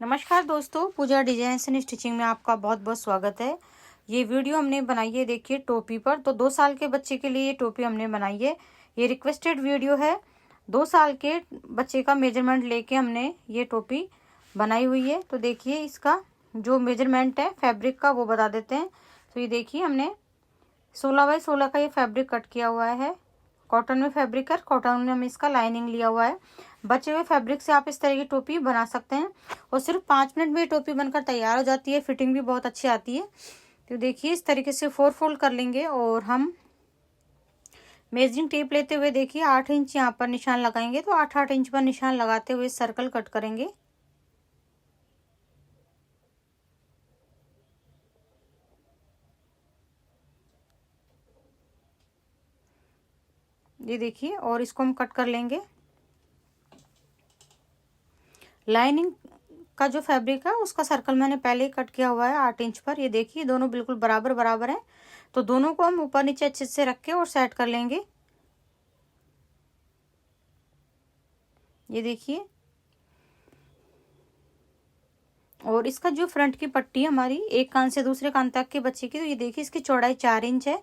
नमस्कार दोस्तों, पूजा designs and stitching में आपका बहुत बहुत स्वागत है। ये वीडियो हमने बनाई है, देखिए टोपी पर। तो 2 साल के बच्चे के लिए ये टोपी हमने बनाई है। ये रिक्वेस्टेड वीडियो है। 2 साल के बच्चे का मेजरमेंट लेके हमने ये टोपी बनाई हुई है। तो देखिए इसका जो मेजरमेंट है फैब्रिक का वो बता देते हैं। तो ये देखिए हमने 16 बाई 16 का ये फैब्रिक कट किया हुआ है। कॉटन में फैब्रिक है, कॉटन में हमने इसका लाइनिंग लिया हुआ है। बचे हुए फैब्रिक से आप इस तरह की टोपी बना सकते हैं और सिर्फ 5 मिनट में ये टोपी बनकर तैयार हो जाती है। फिटिंग भी बहुत अच्छी आती है। तो देखिए इस तरीके से 4 फोल्ड कर लेंगे और हम मेजरिंग टेप लेते हुए देखिए 8 इंच यहाँ पर निशान लगाएंगे। तो 8-8 इंच पर निशान लगाते हुए सर्कल कट करेंगे। ये देखिए और इसको हम कट कर लेंगे। लाइनिंग का जो फैब्रिक है उसका सर्कल मैंने पहले ही कट किया हुआ है 8 इंच पर। ये देखिए दोनों बिल्कुल बराबर बराबर हैं। तो दोनों को हम ऊपर नीचे अच्छे से रख के और सेट कर लेंगे। ये देखिए और इसका जो फ्रंट की पट्टी है हमारी एक कान से दूसरे कान तक के बच्चे की, तो ये देखिए इसकी चौड़ाई 4 इंच है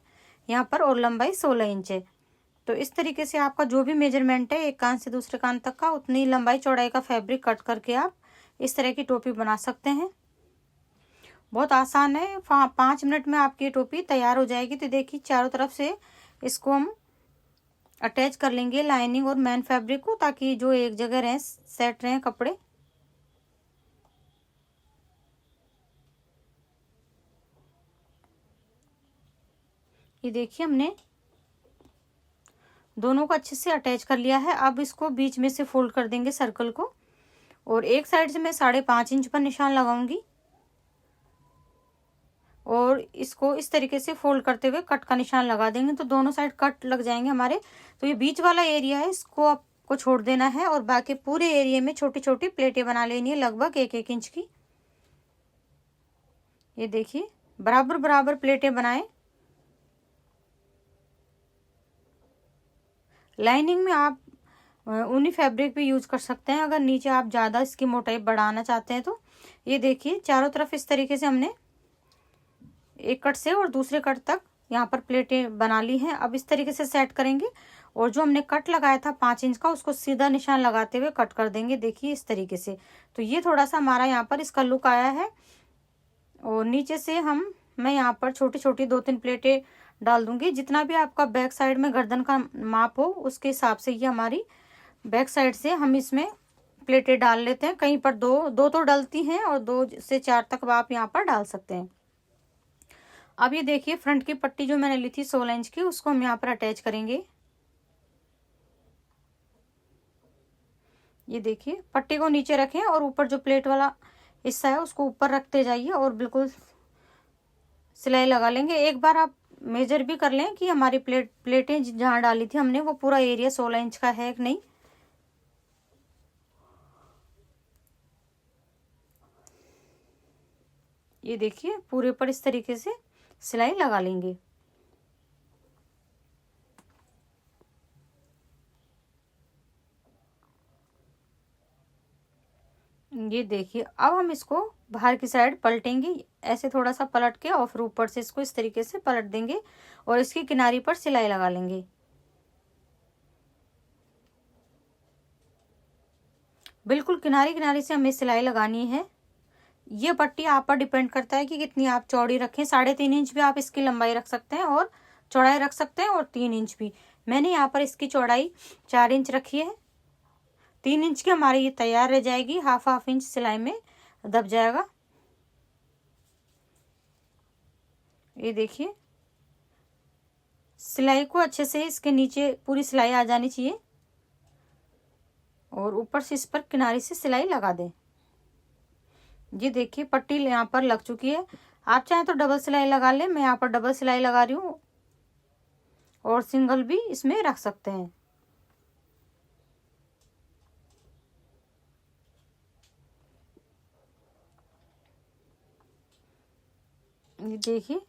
यहाँ पर और लंबाई 16 इंच है। तो इस तरीके से आपका जो भी मेजरमेंट है एक कान से दूसरे कान तक का उतनी लंबाई चौड़ाई का फैब्रिक कट करके आप इस तरह की टोपी बना सकते हैं। बहुत आसान है। 5 मिनट में आपकी टोपी तैयार हो जाएगी। तो देखिए चारों तरफ से इसको हम अटैच कर लेंगे लाइनिंग और मेन फैब्रिक को, ताकि जो एक जगह रहे सेट रहे कपड़े। ये देखिए हमने दोनों को अच्छे से अटैच कर लिया है। अब इसको बीच में से फोल्ड कर देंगे सर्कल को और एक साइड से मैं 5.5 इंच पर निशान लगाऊंगी और इसको इस तरीके से फोल्ड करते हुए कट का निशान लगा देंगे। तो दोनों साइड कट लग जाएंगे हमारे। तो ये बीच वाला एरिया है इसको आपको छोड़ देना है और बाकी पूरे एरिया में छोटी छोटी प्लेटें बना लेनी है लगभग 1-1 इंच की। ये देखिए बराबर बराबर प्लेटें बनाएं। लाइनिंग में आप ऊनी फैब्रिक भी यूज कर सकते हैं अगर नीचे आप ज़्यादा इसकी मोटाई बढ़ाना चाहते हैं तो। ये देखिए चारों तरफ इस तरीके से हमने एक कट से और दूसरे कट तक यहाँ पर प्लेटें बना ली हैं। अब इस तरीके से सेट करेंगे और जो हमने कट लगाया था 5 इंच का उसको सीधा निशान लगाते हुए कट कर देंगे। देखिए इस तरीके से। तो ये थोड़ा सा हमारा यहाँ पर इसका लुक आया है। और नीचे से मैं यहाँ पर छोटी छोटी 2-3 प्लेटें डाल दूंगी। जितना भी आपका बैक साइड में गर्दन का माप हो उसके हिसाब से ये हमारी बैक साइड से हम इसमें प्लेटें डाल लेते हैं। कहीं पर दो तो डलती हैं और 2 से 4 तक आप यहाँ पर डाल सकते हैं। अब ये देखिए फ्रंट की पट्टी जो मैंने ली थी 16 इंच की उसको हम यहाँ पर अटैच करेंगे। ये देखिए पट्टी को नीचे रखें और ऊपर जो प्लेट वाला हिस्सा है उसको ऊपर रखते जाइए और बिल्कुल सिलाई लगा लेंगे। एक बार आप मेजर भी कर लें कि हमारी प्लेटें जहाँ डाली थी हमने वो पूरा एरिया 16 इंच का है कि नहीं। ये देखिए पूरे पर इस तरीके से सिलाई लगा लेंगे। ये देखिए अब हम इसको बाहर की साइड पलटेंगे। ऐसे थोड़ा सा पलट के और फिर ऊपर से इसको इस तरीके से पलट देंगे और इसकी किनारी पर सिलाई लगा लेंगे। बिल्कुल किनारी किनारी से हमें सिलाई लगानी है। ये पट्टी आप पर डिपेंड करता है कि कितनी आप चौड़ी रखें। 3.5 इंच भी आप इसकी लंबाई रख सकते हैं और चौड़ाई रख सकते हैं और 3 इंच भी। मैंने यहाँ पर इसकी चौड़ाई 4 इंच रखी है। 3 इंच की हमारी ये तैयार रह जाएगी। हाफ इंच सिलाई में दब जाएगा। ये देखिए सिलाई को अच्छे से इसके नीचे पूरी सिलाई आ जानी चाहिए और ऊपर से इस पर किनारे से सिलाई लगा दें। ये देखिए पट्टी यहाँ पर लग चुकी है। आप चाहें तो डबल सिलाई लगा लें। मैं यहाँ पर डबल सिलाई लगा रही हूँ और सिंगल भी इसमें रख सकते हैं। ये देखिए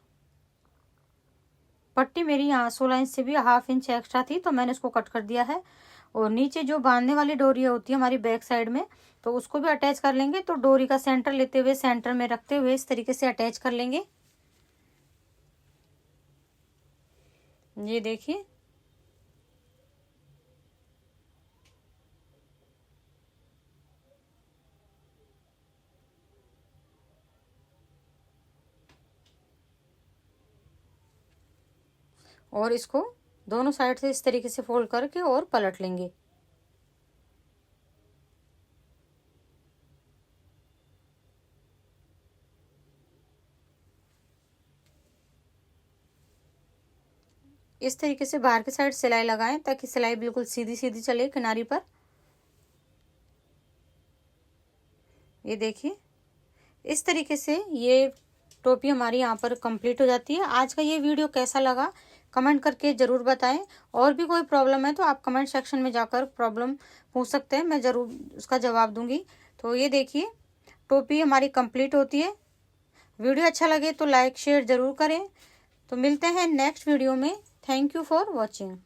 पट्टी मेरी यहाँ 16 इंच से भी हाफ इंच एक्स्ट्रा थी तो मैंने इसको कट कर दिया है और नीचे जो बांधने वाली डोरी होती है हमारी बैक साइड में, तो उसको भी अटैच कर लेंगे। तो डोरी का सेंटर लेते हुए, सेंटर में रखते हुए इस तरीके से अटैच कर लेंगे। ये देखिए, और इसको दोनों साइड से इस तरीके से फोल्ड करके और पलट लेंगे। इस तरीके से बाहर की साइड सिलाई लगाएं ताकि सिलाई बिल्कुल सीधी सीधी चले किनारी पर। ये देखिए, इस तरीके से ये टोपी हमारी यहाँ पर कंप्लीट हो जाती है। आज का ये वीडियो कैसा लगा कमेंट करके ज़रूर बताएं। और भी कोई प्रॉब्लम है तो आप कमेंट सेक्शन में जाकर प्रॉब्लम पूछ सकते हैं, मैं ज़रूर उसका जवाब दूंगी। तो ये देखिए, टोपी हमारी कंप्लीट होती है। वीडियो अच्छा लगे तो लाइक शेयर ज़रूर करें। तो मिलते हैं नेक्स्ट वीडियो में। Thank you for watching.